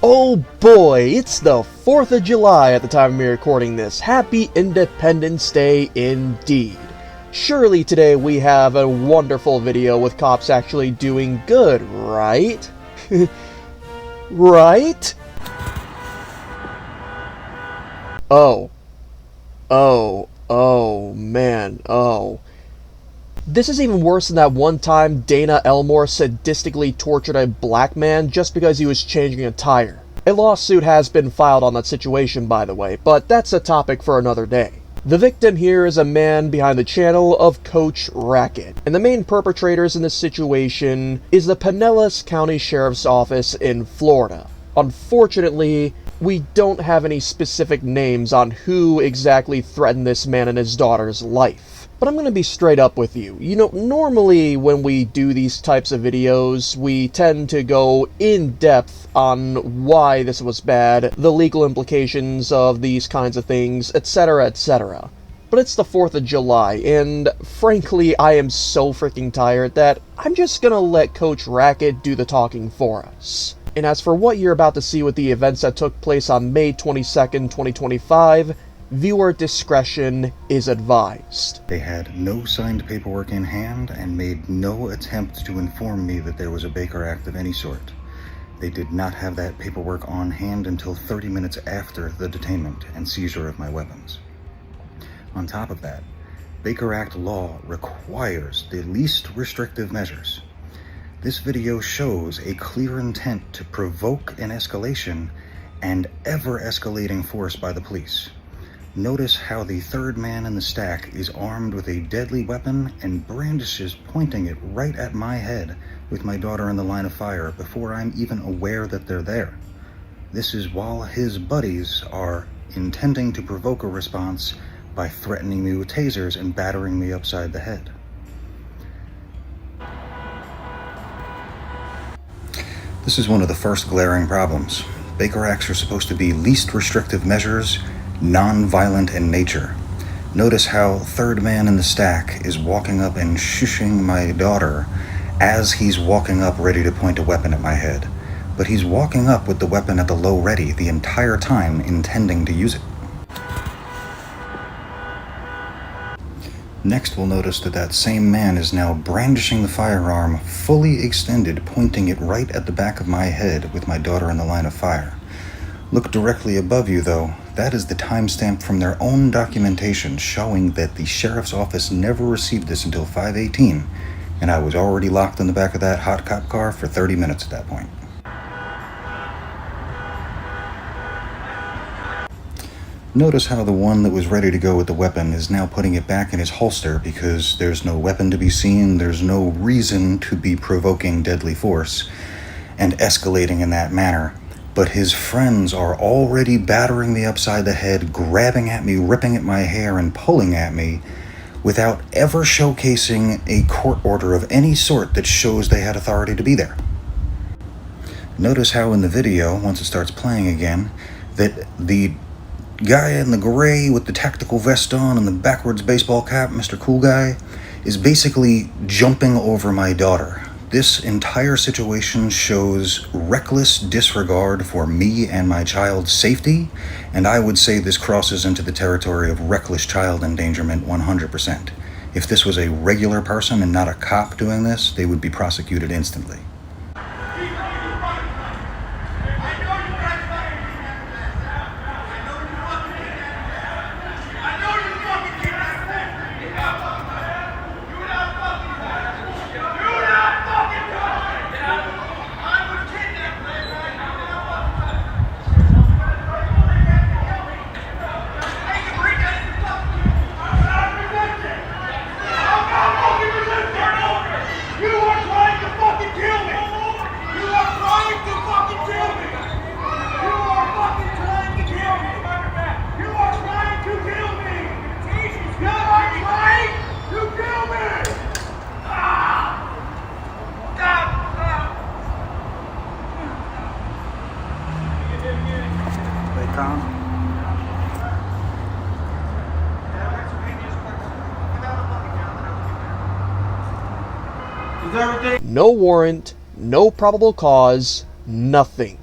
Oh boy, it's the 4th of July at the time of me recording this. Happy Independence Day indeed. Surely today we have a wonderful video with cops actually doing good, right? Right? Oh, man, This is even worse than that one time Dana Elmore sadistically tortured a black man just because he was changing a tire. A lawsuit has been filed on that situation, by the way, but that's a topic for another day. The victim here is a man behind the channel of Coach Racket, and the main perpetrators in this situation is the Pinellas County Sheriff's Office in Florida. Unfortunately, we don't have any specific names on who exactly threatened this man and his daughter's life. But I'm going to be straight up with you. You know, normally when we do these types of videos, we tend to go in depth on why this was bad, the legal implications of these kinds of things, etc., etc. But it's the 4th of July, and frankly, I am so freaking tired that I'm just going to let Coach Racket do the talking for us. And as for what you're about to see with the events that took place on May 22nd, 2025, viewer discretion is advised. They had no signed paperwork in hand and made no attempt to inform me that there was a Baker Act of any sort. They did not have that paperwork on hand until 30 minutes after the detainment and seizure of my weapons. On top of that, Baker Act law requires the least restrictive measures. This video shows a clear intent to provoke an escalation and ever-escalating force by the police. Notice how the third man in the stack is armed with a deadly weapon and brandishes pointing it right at my head with my daughter in the line of fire before I'm even aware that they're there. This is while his buddies are intending to provoke a response by threatening me with tasers and battering me upside the head. This is one of the first glaring problems. Baker Acts are supposed to be least restrictive measures, non-violent in nature. Notice how third man in the stack is walking up and shushing my daughter as he's walking up ready to point a weapon at my head. But he's walking up with the weapon at the low ready the entire time, intending to use it. Next, we'll notice that that same man is now brandishing the firearm fully extended, pointing it right at the back of my head with my daughter in the line of fire. Look directly above you, though. That is the timestamp from their own documentation showing that the sheriff's office never received this until 5/18, and I was already locked in the back of that hot cop car for 30 minutes at that point. Notice how the one that was ready to go with the weapon is now putting it back in his holster because there's no weapon to be seen, there's no reason to be provoking deadly force and escalating in that manner. But his friends are already battering me upside the head, grabbing at me, ripping at my hair, and pulling at me without ever showcasing a court order of any sort that shows they had authority to be there. Notice how in the video, once it starts playing again, that the guy in the gray with the tactical vest on and the backwards baseball cap, Mr. Cool Guy, is basically jumping over my daughter. This entire situation shows reckless disregard for me and my child's safety, and I would say this crosses into the territory of reckless child endangerment 100%. If this was a regular person and not a cop doing this, they would be prosecuted instantly. No warrant, no probable cause, nothing.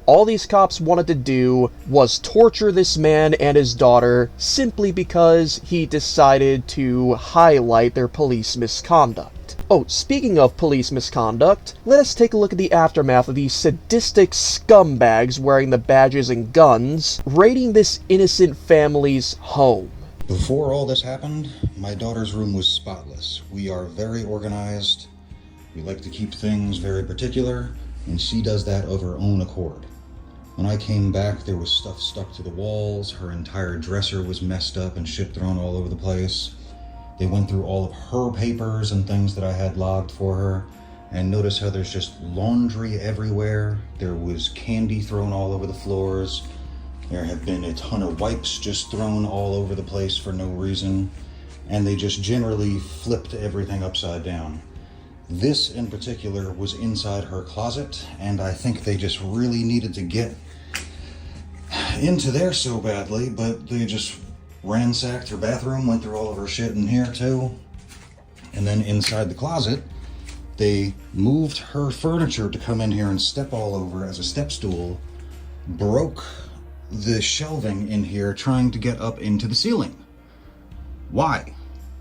All these cops wanted to do was torture this man and his daughter simply because he decided to highlight their police misconduct. Oh, speaking of police misconduct, let us take a look at the aftermath of these sadistic scumbags wearing the badges and guns raiding this innocent family's home. Before all this happened, my daughter's room was spotless. We are very organized. We like to keep things very particular, and she does that of her own accord. When I came back, there was stuff stuck to the walls, her entire dresser was messed up and shit thrown all over the place. They went through all of her papers and things that I had logged for her, and notice how there's just laundry everywhere. There was candy thrown all over the floors. There have been a ton of wipes just thrown all over the place for no reason, and they just generally flipped everything upside down. This in particular was inside her closet, and I think they just really needed to get into there so badly, but they just ransacked her bathroom, went through all of her shit in here too. And then inside the closet, they moved her furniture to come in here and step all over as a step stool, broke the shelving in here trying to get up into the ceiling. Why?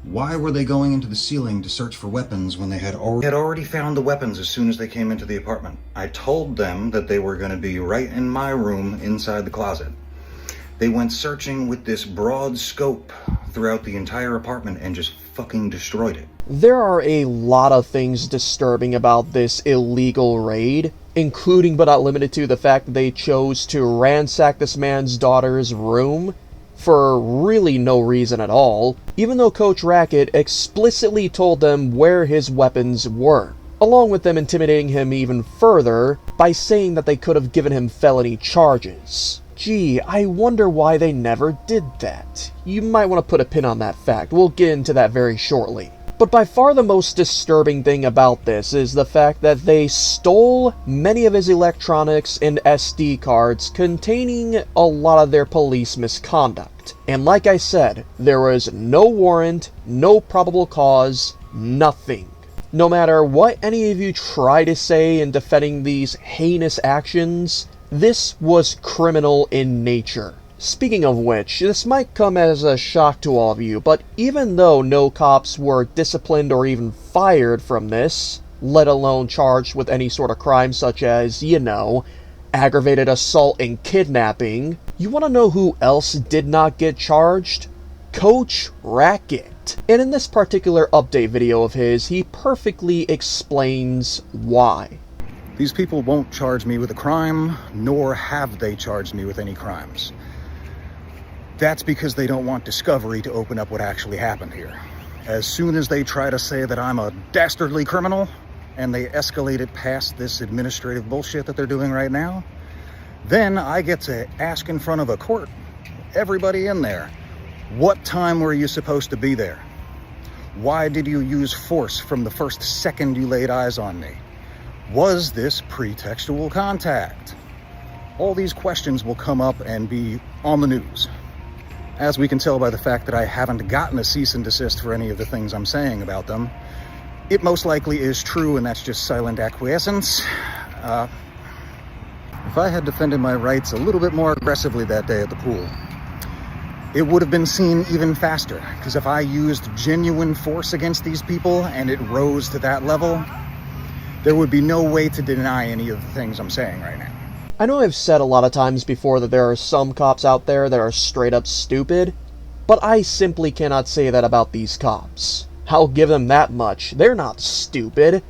Why were they going into the ceiling to search for weapons when they had already found the weapons as soon as they came into the apartment? I told them that they were going to be right in my room inside the closet. They went searching with this broad scope throughout the entire apartment and just fucking destroyed it. There are a lot of things disturbing about this illegal raid, including but not limited to the fact that they chose to ransack this man's daughter's room for really no reason at all, even though Coach Racket explicitly told them where his weapons were, along with them intimidating him even further by saying that they could have given him felony charges. Gee, I wonder why they never did that. You might want to put a pin on that fact. We'll get into that very shortly. But by far the most disturbing thing about this is the fact that they stole many of his electronics and SD cards containing a lot of their police misconduct. And like I said, there was no warrant, no probable cause, nothing. No matter what any of you try to say in defending these heinous actions, this was criminal in nature. Speaking of which, this might come as a shock to all of you, but even though no cops were disciplined or even fired from this, let alone charged with any sort of crime such as, aggravated assault and kidnapping, you want to know who else did not get charged? Coach Racket. And in this particular update video of his, he perfectly explains why. These people won't charge me with a crime, nor have they charged me with any crimes. That's because they don't want discovery to open up what actually happened here. As soon as they try to say that I'm a dastardly criminal, and they escalate it past this administrative bullshit that they're doing right now, then I get to ask in front of a court, everybody in there, what time were you supposed to be there? Why did you use force from the first second you laid eyes on me? Was this pretextual contact? All these questions will come up and be on the news. As we can tell by the fact that I haven't gotten a cease and desist for any of the things I'm saying about them, it most likely is true, and that's just silent acquiescence. If I had defended my rights a little bit more aggressively that day at the pool, it would have been seen even faster, because if I used genuine force against these people and it rose to that level, there would be no way to deny any of the things I'm saying right now. I know I've said a lot of times before that there are some cops out there that are straight up stupid, but I simply cannot say that about these cops. I'll give them that much. They're not stupid.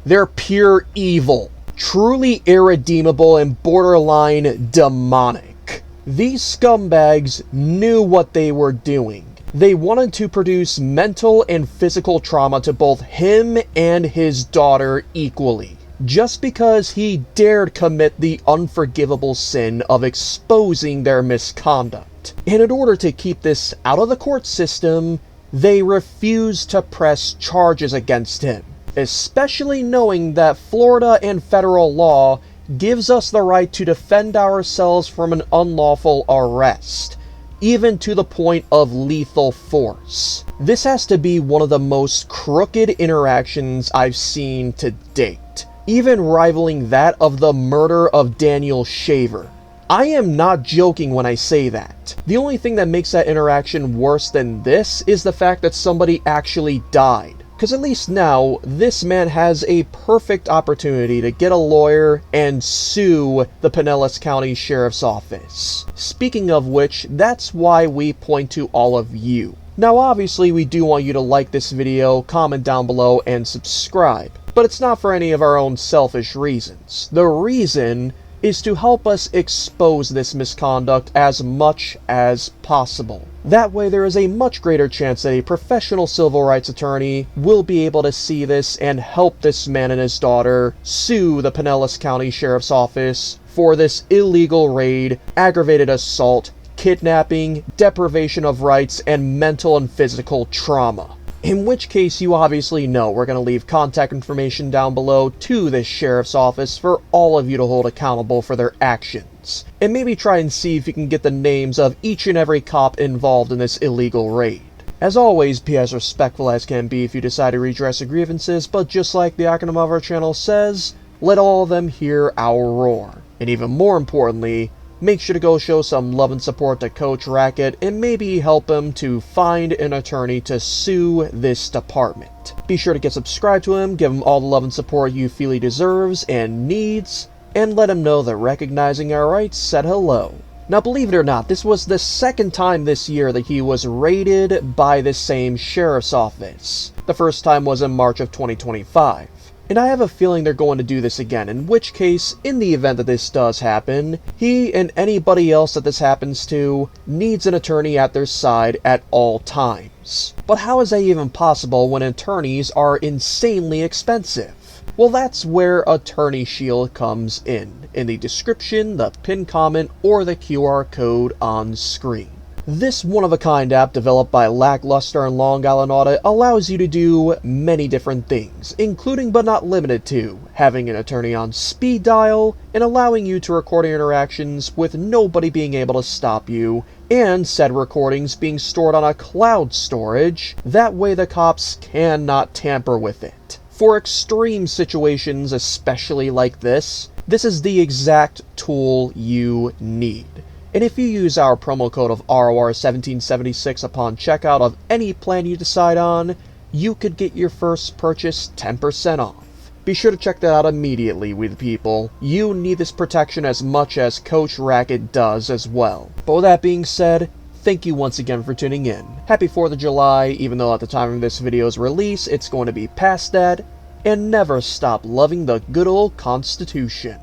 They're pure evil. Truly irredeemable and borderline demonic. These scumbags knew what they were doing. They wanted to produce mental and physical trauma to both him and his daughter equally, just because he dared commit the unforgivable sin of exposing their misconduct. And in order to keep this out of the court system, they refused to press charges against him, especially knowing that Florida and federal law gives us the right to defend ourselves from an unlawful arrest, even to the point of lethal force. This has to be one of the most crooked interactions I've seen to date. even rivaling that of the murder of Daniel Shaver. I am not joking when I say that. The only thing that makes that interaction worse than this is the fact that somebody actually died. Because at least now, this man has a perfect opportunity to get a lawyer and sue the Pinellas County Sheriff's Office. Speaking of which, that's why we point to all of you. Now obviously we do want you to like this video, comment down below, and subscribe. But it's not for any of our own selfish reasons. The reason is to help us expose this misconduct as much as possible. That way there is a much greater chance that a professional civil rights attorney will be able to see this and help this man and his daughter sue the Pinellas County Sheriff's Office for this illegal raid, aggravated assault, kidnapping, deprivation of rights, and mental and physical trauma. In which case, you obviously know we're going to leave contact information down below to this sheriff's office for all of you to hold accountable for their actions. And maybe try and see if you can get the names of each and every cop involved in this illegal raid. As always, be as respectful as can be if you decide to redress your grievances, but just like the acronym of our channel says, let all of them hear our roar. And even more importantly, make sure to go show some love and support to Coach Racket and maybe help him to find an attorney to sue this department. Be sure to get subscribed to him, give him all the love and support you feel he deserves and needs, and let him know that recognizing our rights said hello. Now believe it or not, this was the second time this year that he was raided by the same sheriff's office. The first time was in March of 2025. And I have a feeling they're going to do this again, in which case, in the event that this does happen, he and anybody else that this happens to needs an attorney at their side at all times. But how is that even possible when attorneys are insanely expensive? Well, that's where Attorney Shield comes in the description, the pinned comment, or the QR code on screen. This one-of-a-kind app developed by Lackluster and Long Island Audit allows you to do many different things, including but not limited to having an attorney on speed dial and allowing you to record your interactions with nobody being able to stop you, and said recordings being stored on a cloud storage, that way the cops cannot tamper with it. For extreme situations, especially like this is the exact tool you need. And if you use our promo code of ROR1776 upon checkout of any plan you decide on, you could get your first purchase 10% off. Be sure to check that out immediately, we the people. You need this protection as much as Coach Racket does as well. But with that being said, thank you once again for tuning in. Happy 4th of July, even though at the time of this video's release, it's going to be past that. And never stop loving the good old Constitution.